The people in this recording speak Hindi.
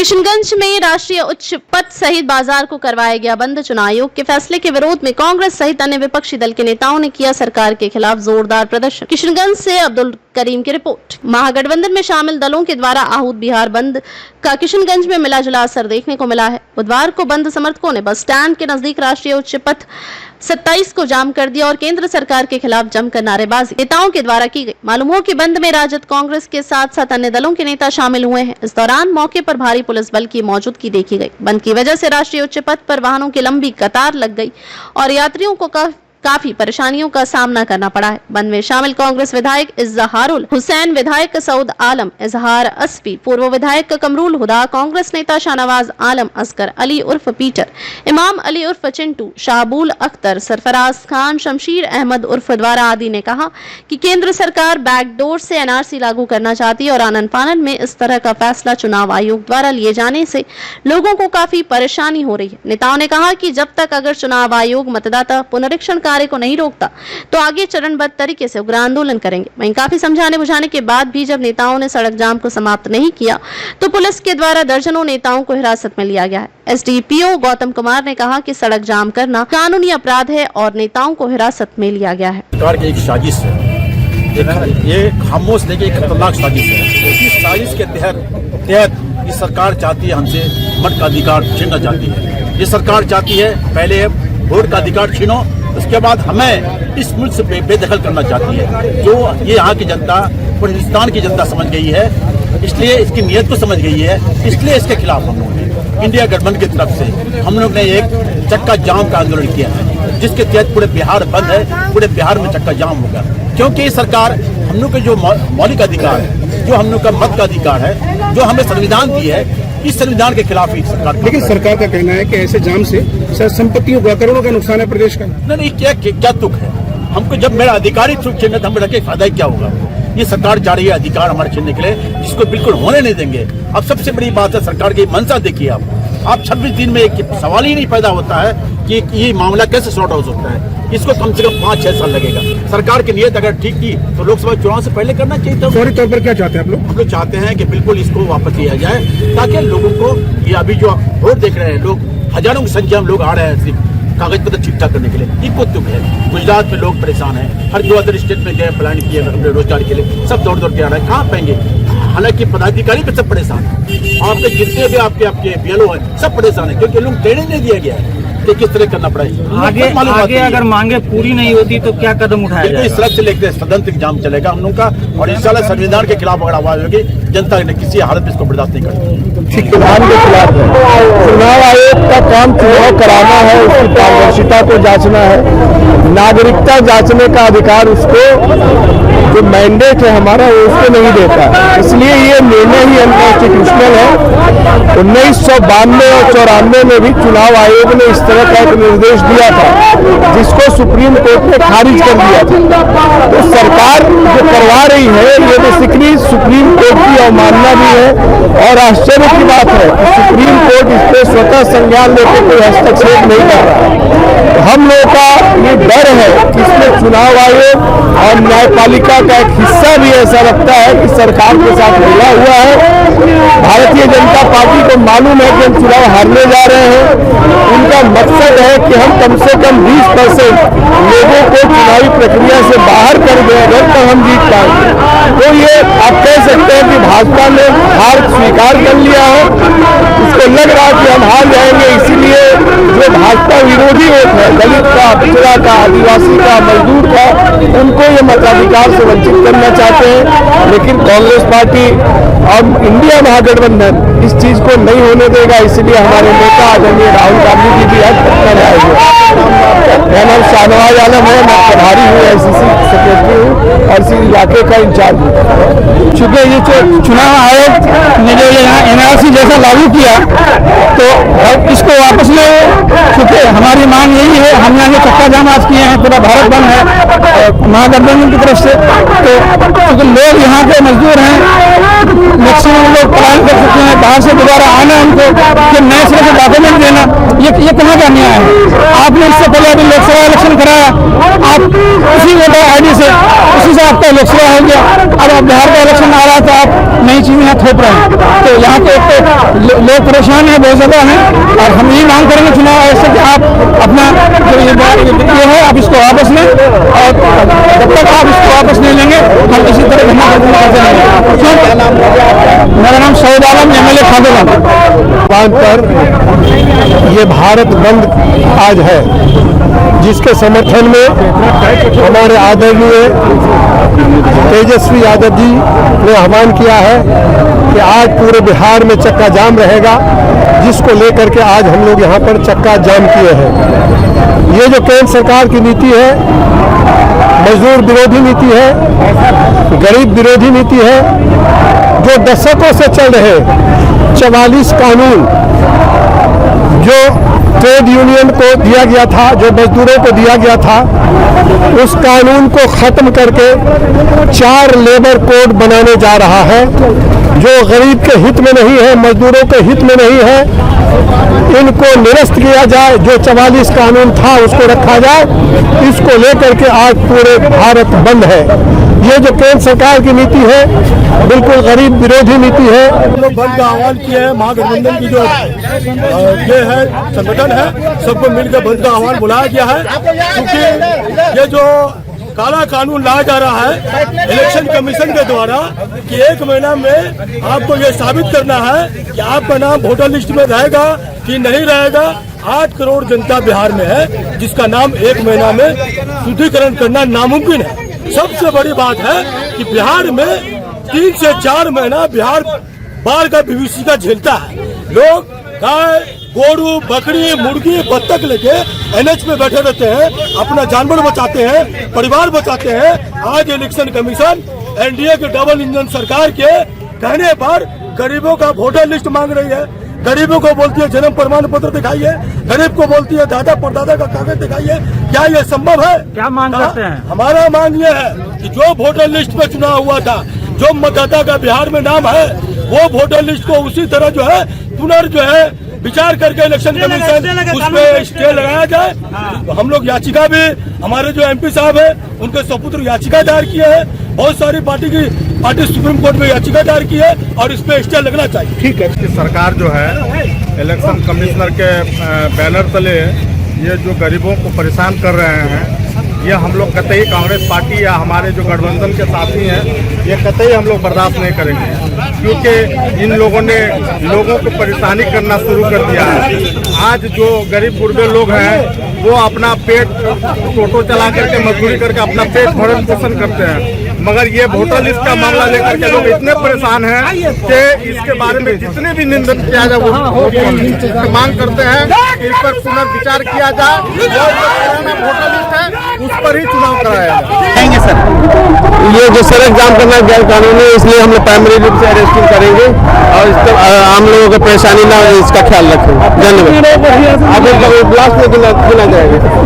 किशनगंज में राष्ट्रीय उच्च पथ सहित बाजार को करवाया गया बंद। चुनाव आयोग के फैसले के विरोध में कांग्रेस सहित अन्य विपक्षी दल के नेताओं ने किया सरकार के खिलाफ जोरदार प्रदर्शन। किशनगंज से अब्दुल करीम की रिपोर्ट। महागठबंधन में शामिल दलों के द्वारा आहूत बिहार बंद का किशनगंज में मिला जुला असर देखने को मिला है। बुधवार को बंद समर्थकों ने बस स्टैंड के नजदीक राष्ट्रीय उच्च पथ 27 को जाम कर दिया और केंद्र सरकार के खिलाफ जमकर नारेबाजी नेताओं के द्वारा की गई। मालूम हो कि बंद में राजद, कांग्रेस के साथ साथ अन्य दलों के नेता शामिल हुए हैं। इस दौरान मौके पर भारी पुलिस बल की मौजूदगी देखी गई। बंद की वजह से राष्ट्रीय उच्च पथ पर वाहनों की लंबी कतार लग गई और यात्रियों को काफी परेशानियों का सामना करना पड़ा है। बंद में शामिल कांग्रेस विधायक इजहारुल हुसैन, विधायक सऊद आलम, इजहार अस्फी, पूर्व विधायक कमरुल हुदा, कांग्रेस नेता शाहनवाज आलम, असगर अली उर्फ पीटर, इमाम अली उर्फ चिंटू, शाहबुल अख्तर, सरफराज खान, शमशीर अहमद उर्फ द्वारा आदि ने कहा कि केंद्र सरकार बैकडोर से एनआरसी लागू करना चाहती है और आनन फानन में इस तरह का फैसला चुनाव आयोग द्वारा लिए जाने से लोगों को काफी परेशानी हो रही है। नेताओं ने कहा कि जब तक अगर चुनाव आयोग मतदाता पुनरीक्षण को नहीं रोकता तो आगे चरणबद्ध तरीके से उग्र आंदोलन करेंगे। वहीं काफी समझाने बुझाने के बाद भी जब नेताओं ने सड़क जाम को समाप्त नहीं किया तो पुलिस के द्वारा दर्जनों नेताओं को हिरासत में लिया गया है। एसडीपीओ गौतम कुमार ने कहा कि सड़क जाम करना कानूनी अपराध है और नेताओं को हिरासत में लिया गया है। सरकार की एक साजिश है, ये खामोश लेके एक खतरनाक साजिश है। इस साजिश के तहत ये सरकार चाहती है हमसे मत का अधिकार छीनना चाहती है। ये सरकार चाहती है पहले वोट का अधिकार छीनो, उसके बाद हमें इस मुल्क से बेदखल करना चाहती है। जो ये यहाँ की जनता, पूरे हिंदुस्तान की जनता समझ गई है, इसलिए इसकी नीयत को समझ गई है, इसलिए इसके खिलाफ हम लोगों ने इंडिया गठबंधन की तरफ से हम लोग ने एक चक्का जाम का आंदोलन किया है, जिसके तहत पूरे बिहार बंद है। पूरे बिहार में चक्का जाम होगा क्योंकि ये सरकार हम लोग के जो मौलिक अधिकार है, जो हम लोग का मत का अधिकार है, जो हमें संविधान दी है, इस संविधान के खिलाफ ही सरकार। लेकिन सरकार का कहना है कि ऐसे जाम से संपत्तियों का, करोड़ों का नुकसान है प्रदेश का। नहीं, क्या तुक है? हमको जब मेरा अधिकारी छीन है तो हमें रखे फायदा क्या होगा? ये सरकार चाह रही है अधिकार हमारे छीनने के लिए, जिसको बिल्कुल होने नहीं देंगे। अब सबसे बड़ी बात है सरकार की मंशा देखिए। आप 26 दिन में एक सवाल ही नहीं पैदा होता है कि ये मामला कैसे सॉर्ट आउट होता है। इसको कम से कम 5-6 साल लगेगा। सरकार की नीयत अगर ठीक थी तो लोकसभा चुनाव से पहले करना चाहिए था। फौरी तौर पर क्या चाहते हैं आप लोग? हम लोग चाहते हैं कि बिल्कुल इसको वापस लिया जाए, ताकि लोगों को ये अभी जो वोट देख रहे हैं लोग, हजारों की संख्या में लोग आ रहे हैं सिर्फ कागज पत्र ठीक ठाक करने के लिए। इनको तुक है। गुजरात में लोग परेशान हैं, हर जो अदर स्टेट में गए प्लान किए अपने रोजगार के लिए, सब दौड़ के आ रहे हैं। कहाँ पाएंगे? हालांकि पदाधिकारी भी सब परेशान है, आपके जितने भी आपके बीएलओ हैं सब परेशान है, क्योंकि लोग ट्रेनिंग नहीं दिया गया है कि किस तरह करना पड़ेगा। आगे अगर मांगे पूरी नहीं होती तो क्या कदम उठाया जाएगा? इस तरह से लेकर सदन तक जाम चलेगा हम लोग का, और इंशाल्लाह संविधान के खिलाफ अगर आवाज होगी, जनता ने किसी हालत में इसको बर्दाश्त नहीं करेगी। संविधान के खिलाफ है। चुनाव आयोग का काम चुनाव कराना है, उसकी पारदर्शिता को जांचना है, नागरिकता जांचने का अधिकार उसको जो मैंडेट है हमारा वो उसको नहीं देता, इसलिए ये निर्णय ही अनकॉन्स्टिट्यूशनल है। 1992 और 94 में भी चुनाव आयोग ने इस तरह का एक निर्देश दिया था, जिसको सुप्रीम कोर्ट ने खारिज कर दिया था। तो सरकार जो करवा रही है ये बेसिकली सुप्रीम कोर्ट की अवमानना भी है, और आश्चर्य की बात है कि सुप्रीम कोर्ट इस पर स्वतः संज्ञान लेकर कोई हस्तक्षेप नहीं कर रहा है। हम लोगों का ये डर है कि इसमें चुनाव आयोग और न्यायपालिका का एक हिस्सा भी ऐसा लगता है कि सरकार के साथ मिला हुआ है। भारतीय जनता पार्टी को मालूम है कि हम चुनाव हारने जा रहे हैं। उनका मकसद है कि हम कम से कम 20% लोगों को चुनावी प्रक्रिया से बाहर कर दें, अगर तक हम जीत पाएंगे। तो ये आप कह सकते हैं कि भाजपा ने हार स्वीकार कर लिया है। उसको लग रहा है कि हम हार जाएंगे, इसीलिए जो भाजपा विरोधी वोट है, दलित का, पिछड़ा का, आदिवासी का, मजदूर का, उनको ये मताधिकार से वंचित करना चाहते हैं। लेकिन कांग्रेस पार्टी और इंडिया महागठबंधन इस चीज को नहीं होने देगा, इसलिए हमारे नेता आदरणीय राहुल गांधी जी भी आज पटना आएंगे। मेरा नाम शाहनवाज आलम है, मैं प्रभारी हूँ, ICC सेक्रेटरी हूँ और इसी इलाके का इंचार्ज हूँ। चूंकि ये चुनाव आयोग ने जो यहाँ NRC जैसा लागू किया तो इसको वापस ले, क्योंकि हमारी मांग यही है। हम यहाँ चक्का जाम आज किए हैं, पूरा भारत बंद है महागठबंधन की तरफ से। तो क्योंकि लोग यहाँ के मजदूर हैं, मैक्सिमम लोग पलायन कर सकते हैं, बाहर से दोबारा आना, उनको कि नए सिरे से डॉक्यूमेंट देना, ये कहाँ का अन्याय है? आपने इससे पहले अभी लोकसभा इलेक्शन कराया, आप उसी वोटर आईडी से उसी से आपका लोकसभा हो गया। अब आप बिहार का इलेक्शन आ रहा है तो आप नई चीजें यहाँ थोप रहे हैं, तो यहाँ पे एक तो लोग परेशान है, बहुत ज्यादा है। और हम यही मांग करेंगे चुनाव आयोग से कि आप अपना जो ये है आप इसको वापस लें, और जब तक आप इसको वापस नहीं लेंगे हम इसी तरह धरना करते रहेंगे। मेरा नाम शहीद आलम, MLA खादेगंज। पर ये भारत बंद आज है, जिसके समर्थन में हमारे आदरणीय तेजस्वी यादव जी ने आह्वान किया है कि आज पूरे बिहार में चक्का जाम रहेगा, जिसको लेकर के आज हम लोग यहाँ पर चक्का जाम किए हैं। ये जो केंद्र सरकार की नीति है, मजदूर विरोधी नीति है, गरीब विरोधी नीति है, जो दशकों से चल रहे 44 कानून जो ट्रेड यूनियन को दिया गया था, जो मजदूरों को दिया गया था, उस कानून को खत्म करके 4 लेबर कोड बनाने जा रहा है, जो गरीब के हित में नहीं है, मजदूरों के हित में नहीं है। इनको निरस्त किया जाए, जो 44 कानून था उसको रखा जाए। इसको लेकर के आज पूरे भारत बंद है। ये जो केंद्र सरकार की नीति है बिल्कुल गरीब विरोधी नीति है। हम लोग बंद का आह्वान किए हैं। महागठबंधन की जो ये है संगठन है, सबको मिलकर बंद का आह्वान बुलाया गया है, क्योंकि ये जो काला कानून लाया जा रहा है इलेक्शन कमीशन के द्वारा कि 1 महीना में आपको ये साबित करना है कि आपका नाम वोटर लिस्ट में रहेगा कि नहीं रहेगा। 8 करोड़ जनता बिहार में है, जिसका नाम 1 महीना में शुद्धिकरण करना नामुमकिन है। सबसे बड़ी बात है कि बिहार में 3 से 4 महीना बिहार बाढ़ का विभीषिका झेलता है। लोग गाय, गोरू, बकरी, मुर्गी, बत्तख लेके NH पे बैठे रहते हैं, अपना जानवर बचाते हैं, परिवार बचाते हैं। आज इलेक्शन कमीशन NDA के डबल इंजन सरकार के कहने पर गरीबों का वोटर लिस्ट मांग रही है। गरीबों को बोलती है जन्म प्रमाण पत्र दिखाइए, गरीब को बोलती है दादा परदादा का कागज दिखाइए। क्या ये संभव है? क्या मांग करते हैं? हमारा मांग ये है कि जो वोटर लिस्ट पे चुनाव हुआ था, जो मतदाता का बिहार में नाम है, वो वोटर लिस्ट को उसी तरह जो है पुनर् विचार करके इलेक्शन कमीशन उस पर स्टे लगाया जाए। हम लोग याचिका भी, हमारे जो MP साहब है उनके सपुत्र याचिका दायर किए हैं। बहुत सारी पार्टी सुप्रीम कोर्ट में याचिका दायर की है और इस पे स्टे लगना चाहिए। ठीक है। कि सरकार जो है इलेक्शन कमिश्नर के बैनर तले ये जो गरीबों को परेशान कर रहे हैं, ये हम लोग कतई कांग्रेस पार्टी या हमारे जो गठबंधन के साथी हैं, ये कतई हम लोग बर्दाश्त नहीं करेंगे, क्योंकि इन लोगों ने लोगों को परेशानी करना शुरू कर दिया है। आज जो गरीब गुरबे लोग हैं वो अपना पेट टोटो चला करके मजदूरी करके अपना पेट भरण पोषण करते हैं, मगर ये वोटर लिस्ट का मामला लेकर के लोग इतने परेशान हैं कि इसके बारे में जितने भी निंदन किया जाए वो मांग करते हैं कि इस पर पुनर्विचार किया जाए और जो पुराना वोटर लिस्ट है उस पर ही चुनाव कराया जाए। सर, ये जो सड़क जाम करना गैर कानूनी है, इसलिए हम लोग प्राइमरी रूप से अरेस्टिंग करेंगे और इस पर आम लोगों को परेशानी ना हो इसका ख्याल रखेंगे। धन्यवाद। आप ब्लास्ट में गिना जाएगा।